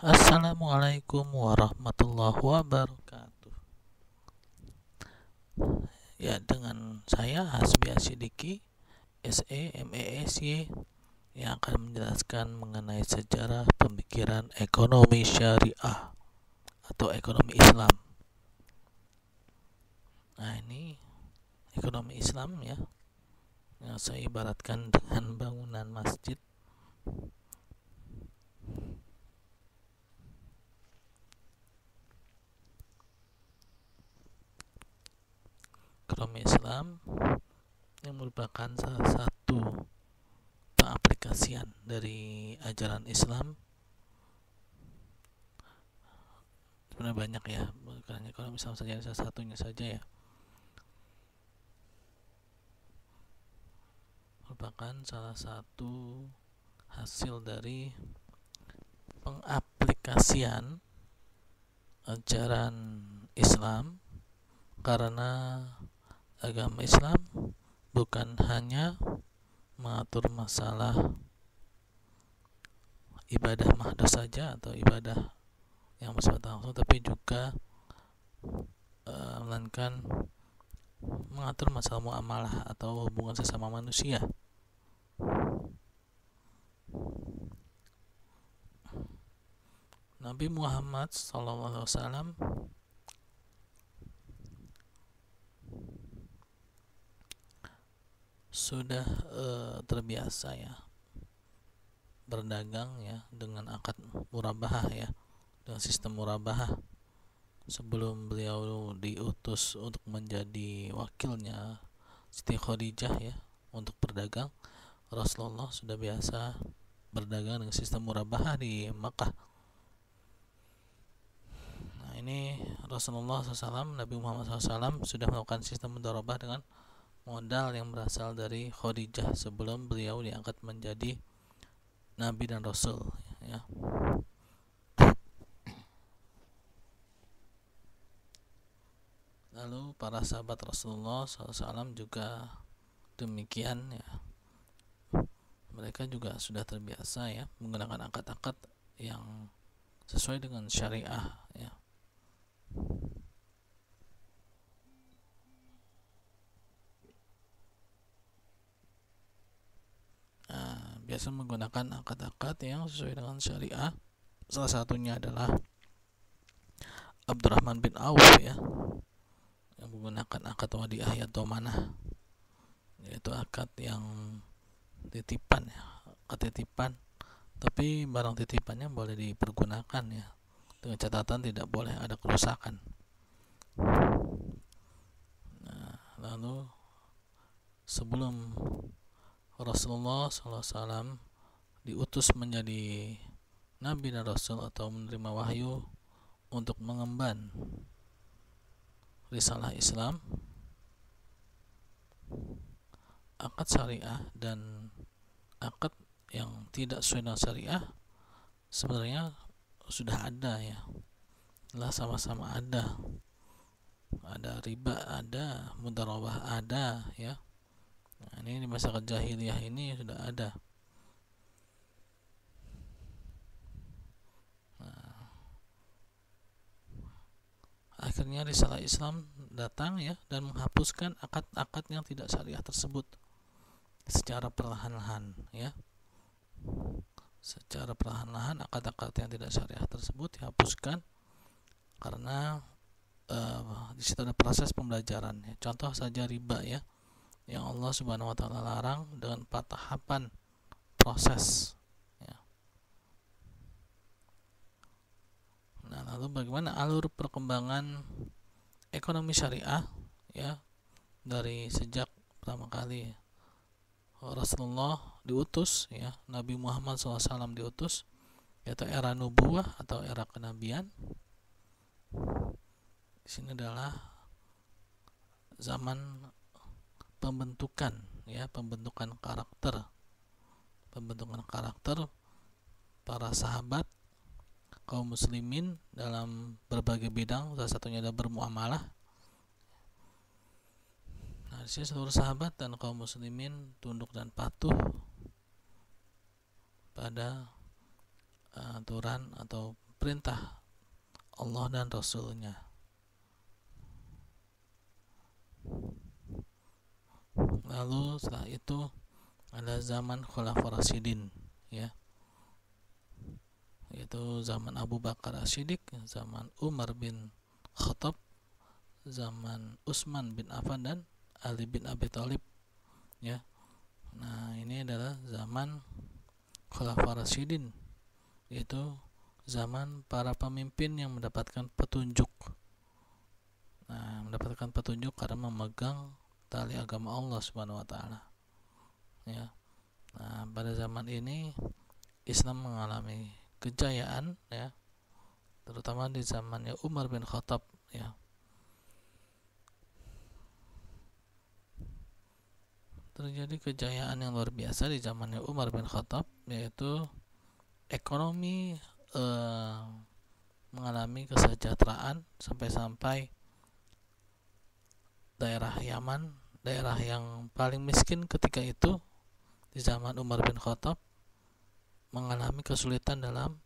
Assalamualaikum warahmatullahi wabarakatuh. Ya, dengan saya Hasbi Asidiki, SEMESY, yang akan menjelaskan mengenai sejarah pemikiran ekonomi syariah atau ekonomi Islam. Nah, ini ekonomi Islam ya, yang saya ibaratkan dengan bangunan masjid. Ekonomi Islam yang merupakan salah satu pengaplikasian dari ajaran Islam. Sebenarnya banyak ya, karena kalau misalnya saja salah satunya saja ya, merupakan salah satu hasil dari pengaplikasian ajaran Islam, karena agama Islam bukan hanya mengatur masalah ibadah mahdoh saja atau ibadah yang bersifat langsung, tapi juga melainkan mengatur masalah muamalah atau hubungan sesama manusia. Nabi Muhammad SAW sudah terbiasa ya berdagang ya dengan akad murabahah ya, dengan sistem murabahah. Sebelum beliau diutus untuk menjadi wakilnya Siti Khadijah ya untuk berdagang, Rasulullah sudah biasa berdagang dengan sistem murabahah di Makkah. Nah, ini Rasulullah SAW, Nabi Muhammad SAW sudah melakukan sistem mudharabah dengan modal yang berasal dari Khadijah sebelum beliau diangkat menjadi Nabi dan Rasul ya. Lalu para sahabat Rasulullah SAW juga demikian ya. Mereka juga sudah terbiasa ya menggunakan akad-akad yang sesuai dengan syariah ya. Biasa menggunakan akad-akad yang sesuai dengan syariah. Salah satunya adalah Abdurrahman bin Auf ya, yang menggunakan akad wadiah ya domanah, yaitu akad yang titipan ya, akad titipan, tapi barang titipannya boleh dipergunakan ya, dengan catatan tidak boleh ada kerusakan. Nah, lalu sebelum Rasulullah SAW diutus menjadi Nabi dan Rasul atau menerima wahyu untuk mengemban risalah Islam, akad syariah dan akad yang tidak sesuai dengan syariah sebenarnya sudah ada ya, lah sama-sama ada riba, ada mudharabah, ada ya. Nah, ini di masa jahiliyah ini sudah ada. Akhirnya risalah Islam datang ya dan menghapuskan akad-akad yang tidak syariah tersebut secara perlahan-lahan ya. Secara perlahan-lahan akad-akad yang tidak syariah tersebut dihapuskan karena di situ ada proses pembelajaran ya. Contoh saja riba ya, yang Allah Subhanahu wa taala larang dengan 4 tahapan proses ya. Nah, lalu bagaimana alur perkembangan ekonomi syariah ya dari sejak pertama kali Rasulullah diutus ya, Nabi Muhammad SAW diutus, yaitu era nubuwah atau era kenabian. Di sini adalah zaman pembentukan ya, pembentukan karakter para sahabat kaum muslimin dalam berbagai bidang, salah satunya adalah bermuamalah. Nah, di sini seluruh sahabat dan kaum muslimin tunduk dan patuh pada aturan atau perintah Allah dan Rasulnya. Lalu setelah itu ada zaman Khulafaur Rasyidin, ya, yaitu zaman Abu Bakar As-Siddiq, zaman Umar bin Khattab, zaman Utsman bin Affan dan Ali bin Abi Thalib, ya. Nah, ini adalah zaman Khulafaur Rasyidin, yaitu zaman para pemimpin yang mendapatkan petunjuk. Nah, mendapatkan petunjuk karena memegang tali agama Allah Subhanahu wa taala. Ya. Nah, pada zaman ini Islam mengalami kejayaan, ya, terutama di zamannya Umar bin Khattab, ya. Terjadi kejayaan yang luar biasa di zamannya Umar bin Khattab, yaitu ekonomi mengalami kesejahteraan sampai-sampai daerah Yaman, daerah yang paling miskin ketika itu di zaman Umar bin Khattab, mengalami kesulitan dalam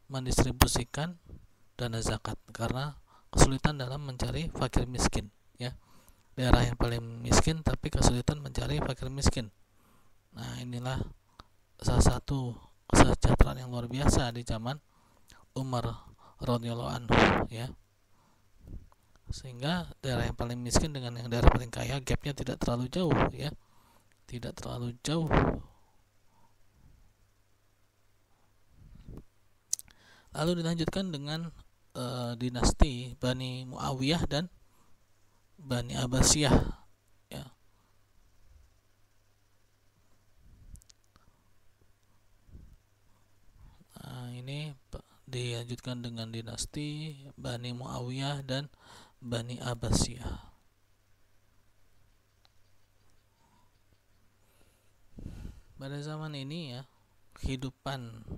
mendistribusikan dana zakat karena kesulitan dalam mencari fakir miskin, ya. Daerah yang paling miskin tapi kesulitan mencari fakir miskin. Nah, inilah salah satu kesejahteraan yang luar biasa di zaman Umar radhiyallahu anhu, ya. Sehingga daerah yang paling miskin dengan yang daerah paling kaya gapnya tidak terlalu jauh, ya. Tidak terlalu jauh. Lalu dilanjutkan dengan dinasti Bani Muawiyah dan Bani Abbasiyah, ya. Nah, ini dilanjutkan dengan dinasti Bani Muawiyah dan Bani Abbasiyah. Pada zaman ini, ya, kehidupan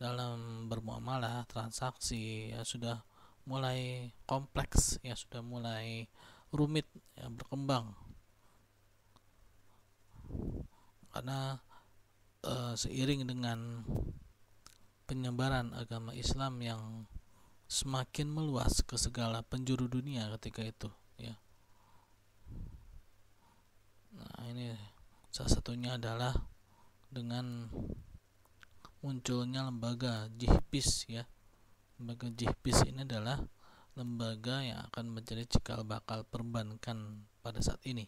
dalam bermuamalah, transaksi, ya, sudah mulai kompleks, ya, sudah mulai rumit, ya, berkembang karena seiring dengan penyebaran agama Islam yang semakin meluas ke segala penjuru dunia ketika itu, ya. Nah, ini salah satunya adalah dengan munculnya lembaga Jihbis, ya. Lembaga Jihbis ini adalah lembaga yang akan menjadi cikal bakal perbankan pada saat ini,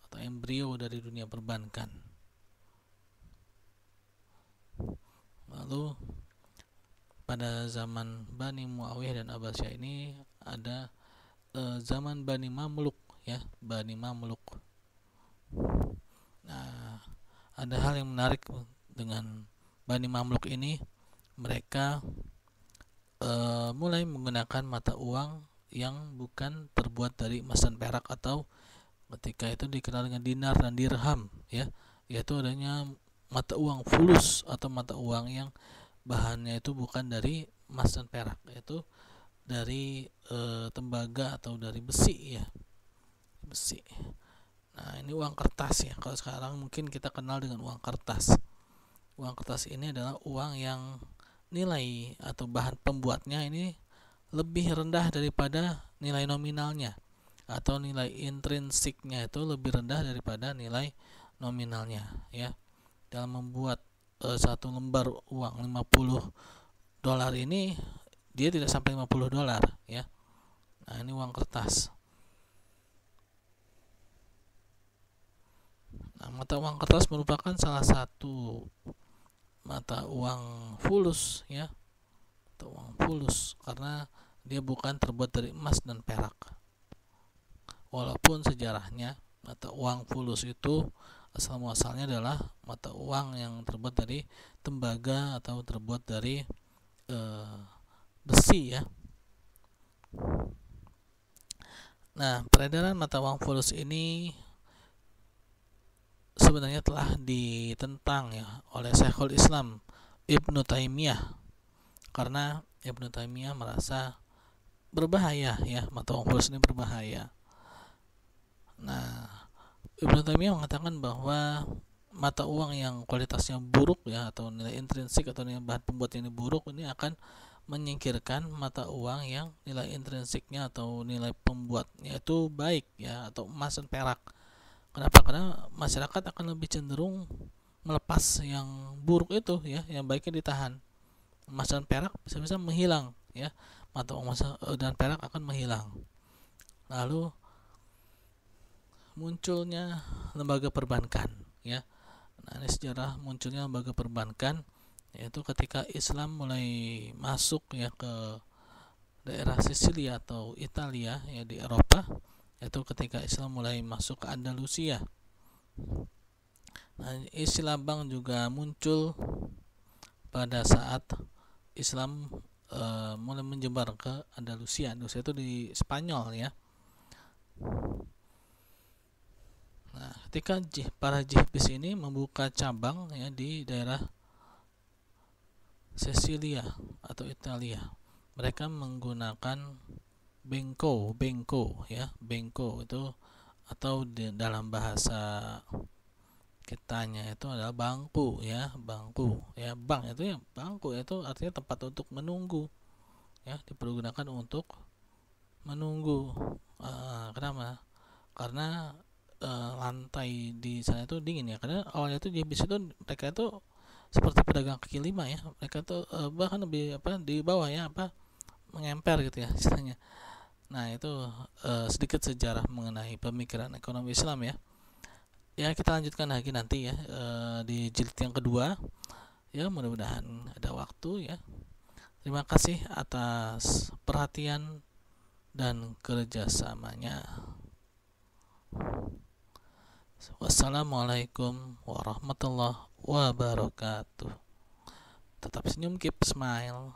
atau embrio dari dunia perbankan. Lalu pada zaman Bani Muawiyah dan Abbasiyah ini ada zaman Bani Mamluk, ya, Bani Mamluk. Nah, ada hal yang menarik dengan Bani Mamluk ini, mereka mulai menggunakan mata uang yang bukan terbuat dari emas dan perak, atau ketika itu dikenal dengan dinar dan dirham, ya, yaitu adanya mata uang fulus atau mata uang yang bahannya itu bukan dari emas dan perak, yaitu dari tembaga atau dari besi, ya, besi. Nah, ini uang kertas, ya. Kalau sekarang mungkin kita kenal dengan uang kertas. Uang kertas ini adalah uang yang nilai atau bahan pembuatnya ini lebih rendah daripada nilai nominalnya, atau nilai intrinsiknya itu lebih rendah daripada nilai nominalnya, ya. Dalam membuat satu lembar uang $50 ini, dia tidak sampai $50, ya. Nah, ini uang kertas. Nah, mata uang kertas merupakan salah satu mata uang fulus, ya, mata uang fulus, karena dia bukan terbuat dari emas dan perak. Walaupun sejarahnya mata uang fulus itu asal muasalnya adalah mata uang yang terbuat dari tembaga atau terbuat dari besi, ya. Nah, peredaran mata uang fulus ini sebenarnya telah ditentang, ya, oleh Syekhul Islam Ibnu Taimiyah, karena Ibnu Taimiyah merasa berbahaya, ya, mata uang fulus ini berbahaya. Nah, Ibnu Taimiyah mengatakan bahwa mata uang yang kualitasnya buruk, ya, atau nilai intrinsik atau nilai bahan pembuat ini buruk, ini akan menyingkirkan mata uang yang nilai intrinsiknya atau nilai pembuatnya itu baik ya, atau emas dan perak. Kenapa? Karena masyarakat akan lebih cenderung melepas yang buruk itu ya, yang baiknya ditahan. Emas dan perak bisa-bisa menghilang ya, mata uang emas dan perak akan menghilang. Lalu munculnya lembaga perbankan ya. Nah, ini sejarah munculnya lembaga perbankan, yaitu ketika Islam mulai masuk ya ke daerah Sisilia atau Italia ya di Eropa, yaitu ketika Islam mulai masuk ke Andalusia. Nah, istilah bank juga muncul pada saat Islam mulai menyebar ke Andalusia. Andalusia itu di Spanyol ya. Nah, ketika para jihadis ini membuka cabang ya di daerah Sisilia atau Italia, mereka menggunakan Benko ya, Benko itu, atau dalam bahasa kitanya itu adalah bangku ya, bangku ya, bank itu ya, bangku itu artinya tempat untuk menunggu ya, dipergunakan untuk menunggu. Kenapa? Karena lantai di sana itu dingin ya, karena awalnya itu di bis itu mereka itu seperti pedagang kaki lima ya, mereka tuh bahkan lebih di bawah ya, mengemper gitu ya istilahnya. Nah itu sedikit sejarah mengenai pemikiran ekonomi Islam ya. Ya kita lanjutkan lagi nanti ya di jilid yang kedua ya, mudah-mudahan ada waktu ya. Terima kasih atas perhatian dan kerjasamanya. Wassalamualaikum warahmatullahi wabarakatuh. Tetap senyum, keep smile.